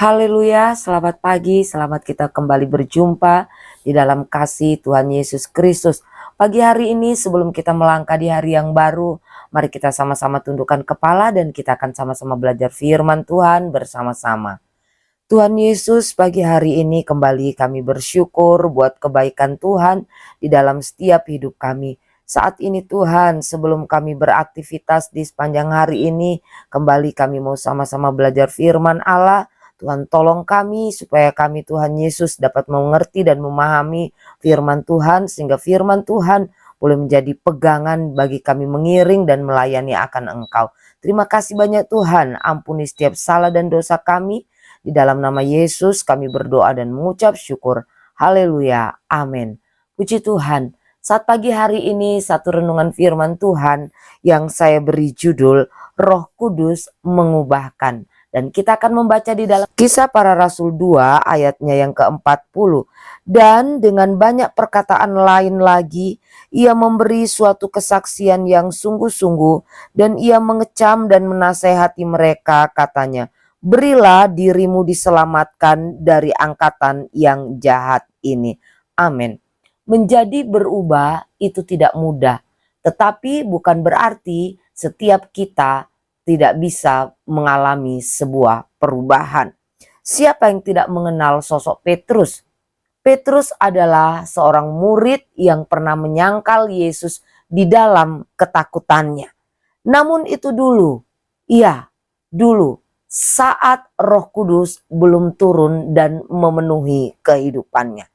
Haleluya, selamat pagi, selamat kita kembali berjumpa di dalam kasih Tuhan Yesus Kristus. Pagi hari ini sebelum kita melangkah di hari yang baru, mari kita sama-sama tundukkan kepala dan kita akan sama-sama belajar firman Tuhan bersama-sama. Tuhan Yesus, pagi hari ini kembali kami bersyukur buat kebaikan Tuhan di dalam setiap hidup kami. Saat ini Tuhan, sebelum kami beraktivitas di sepanjang hari ini, kembali kami mau sama-sama belajar firman Allah. Tuhan tolong kami supaya kami Tuhan Yesus dapat mengerti dan memahami firman Tuhan, sehingga firman Tuhan boleh menjadi pegangan bagi kami mengiring dan melayani akan Engkau. Terima kasih banyak Tuhan, ampuni setiap salah dan dosa kami. Di dalam nama Yesus kami berdoa dan mengucap syukur. Haleluya, amin. Puji Tuhan, saat pagi hari ini satu renungan firman Tuhan yang saya beri judul Roh Kudus Mengubahkan. Dan kita akan membaca di dalam Kisah Para Rasul 2 ayatnya yang ke-40. Dan dengan banyak perkataan lain lagi, ia memberi suatu kesaksian yang sungguh-sungguh, dan ia mengecam dan menasehati mereka, katanya, berilah dirimu diselamatkan dari angkatan yang jahat ini. Amin. Menjadi berubah itu tidak mudah, tetapi bukan berarti setiap kita tidak bisa mengalami sebuah perubahan. Siapa yang tidak mengenal sosok Petrus? Petrus adalah seorang murid yang pernah menyangkal Yesus di dalam ketakutannya. Namun itu dulu, dulu saat Roh Kudus belum turun dan memenuhi kehidupannya.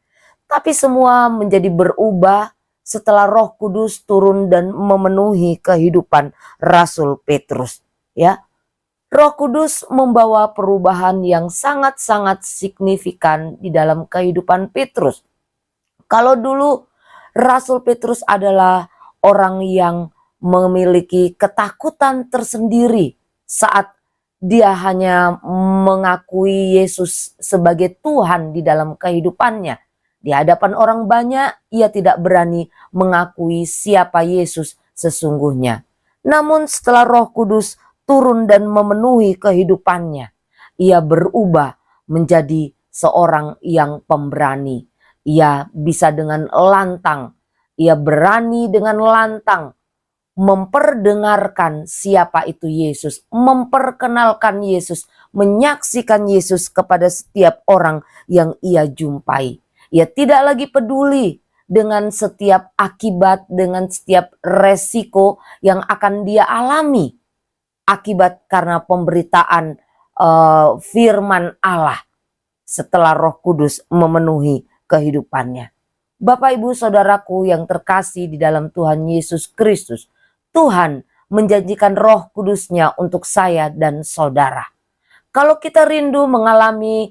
Tapi semua menjadi berubah setelah Roh Kudus turun dan memenuhi kehidupan Rasul Petrus. Ya, Roh Kudus membawa perubahan yang sangat-sangat signifikan di dalam kehidupan Petrus. Kalau dulu Rasul Petrus adalah orang yang memiliki ketakutan tersendiri saat dia hanya mengakui Yesus sebagai Tuhan di dalam kehidupannya. Di hadapan orang banyak, ia tidak berani mengakui siapa Yesus sesungguhnya. Namun setelah Roh Kudus turun dan memenuhi kehidupannya, ia berubah menjadi seorang yang pemberani. Ia bisa dengan lantang, ia berani dengan lantang memperdengarkan siapa itu Yesus, memperkenalkan Yesus, menyaksikan Yesus kepada setiap orang yang ia jumpai. Ia tidak lagi peduli dengan setiap akibat, dengan setiap resiko yang akan dia alami akibat karena pemberitaan firman Allah setelah Roh Kudus memenuhi kehidupannya. Bapak Ibu Saudaraku yang terkasih di dalam Tuhan Yesus Kristus, Tuhan menjanjikan Roh Kudus-Nya untuk saya dan saudara. Kalau kita rindu mengalami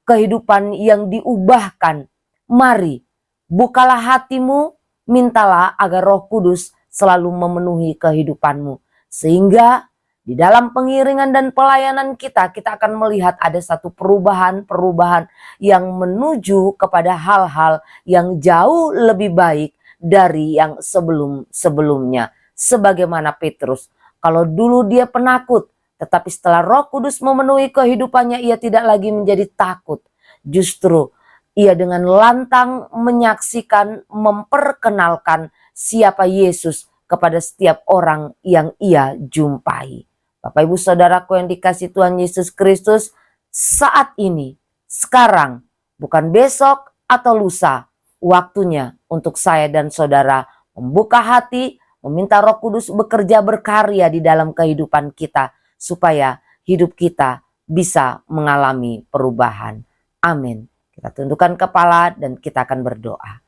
kehidupan yang diubahkan, mari bukalah hatimu, mintalah agar Roh Kudus selalu memenuhi kehidupanmu. Sehingga di dalam pengiringan dan pelayanan kita akan melihat ada satu perubahan-perubahan yang menuju kepada hal-hal yang jauh lebih baik dari yang sebelum-sebelumnya. Sebagaimana Petrus, kalau dulu dia penakut, tetapi setelah Roh Kudus memenuhi kehidupannya, ia tidak lagi menjadi takut. Justru ia dengan lantang menyaksikan, memperkenalkan siapa Yesus kepada setiap orang yang ia jumpai. Bapak Ibu Saudaraku yang dikasihi Tuhan Yesus Kristus, saat ini, sekarang, bukan besok atau lusa, waktunya untuk saya dan saudara membuka hati, meminta Roh Kudus bekerja berkarya di dalam kehidupan kita, supaya hidup kita bisa mengalami perubahan. Amin. Kita tundukkan kepala dan kita akan berdoa.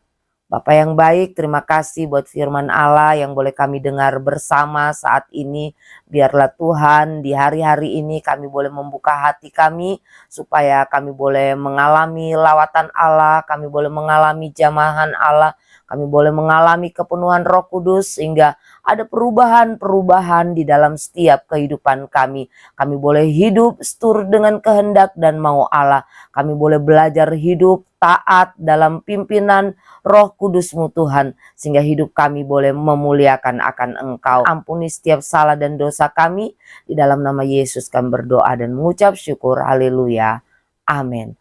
Bapak yang baik, terima kasih buat firman Allah yang boleh kami dengar bersama saat ini. Biarlah Tuhan di hari-hari ini kami boleh membuka hati kami, supaya kami boleh mengalami lawatan Allah, kami boleh mengalami jamahan Allah, kami boleh mengalami kepenuhan Roh Kudus, sehingga ada perubahan-perubahan di dalam setiap kehidupan kami. Kami boleh hidup seturut dengan kehendak dan mau Allah. Kami boleh belajar hidup taat dalam pimpinan Roh Kudus-Mu Tuhan, sehingga hidup kami boleh memuliakan akan Engkau. Ampuni setiap salah dan dosa kami. Di dalam nama Yesus kami berdoa dan mengucap syukur. Haleluya. Amin.